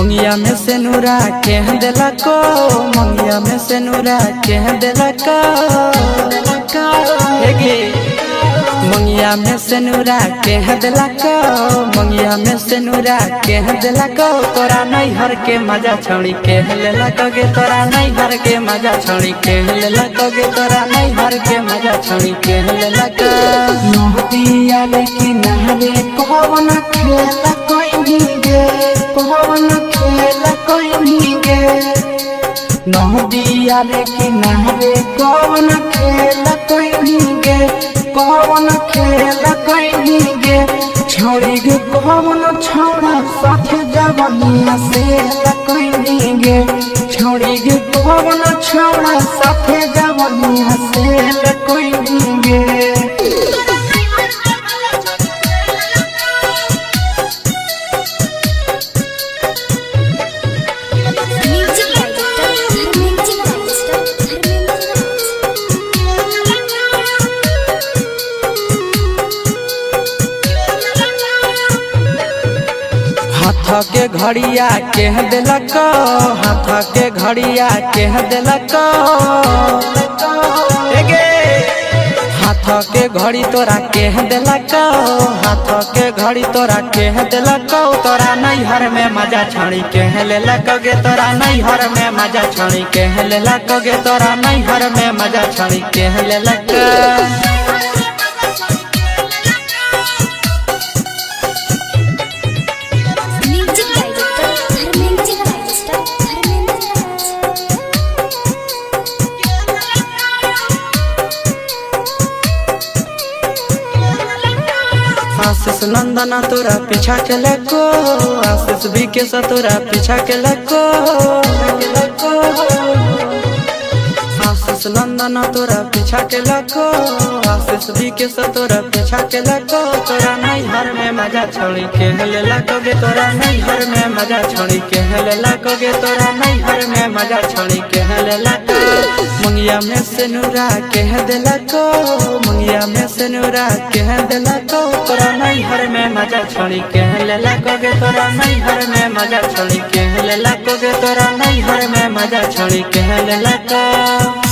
मंगिया में से नूरा के दिला को, मंगिया में से नूरा के दिला को, मंगिया में से नूरा के दिला को, मंगिया में से नूरा के दिला को। तोरा नहीं हर के मजा छोड़ी के लेला कगे, तोरा नहीं हर के मजा छोड़ी के लेला कगे, तोरा नहीं हर के मजा छोड़ी के लेला को। नदिया लेकिन नहरे कौन खेला कोई नहीं गे, कौन खेला कोई नहीं गे। नदिया लेकिन नहरे कौन खेला कोई नहीं गे, कौन खेला कोई नहीं गे। छोड़ी गे कौन छोड़ा साथे जवनिया से कोई नहीं गे, छोड़ी गे कौन छोड़ा साथे जवनिया से कोई नहीं गे। हाथ के घड़िया के दिलक, हाथ के घड़िया के दिलक, हाथ के घड़ी तोरा के दिलक, हाथ के घड़ी तोरा के दिलक। तोरा नहीं हर में मजा छाड़ी के लेलक गे, तोरा नहीं हर में मजा छाड़ी के लेलक गे, तोरा नहीं हर में मजा छाड़ी के लेलक। आशीष नंदना तोरा पीछा के लको, आशीष भी के तोरा पीछा के लको, आशीष नंदना तोरा पीछा के लको, आशीष भी के तोरा पीछा के लको। तोरा नहीं हर में मजा छोड़ी के लेला कगे, तोरा नहीं हर में मजा छोड़ी के लेला कगे, तोरा नहीं हर में मजा छोड़ी के लेला। मंगिया में से नूरा के दिला को, मंगिया में से नूरा के दिला को। तोरा नहीं हर में मजा छोड़ी के लेला कगे, तोरा नहीं हर में मजा छोड़ी के लेला कगे, तोरा नहीं हर में मजा छोड़ी के लेला को।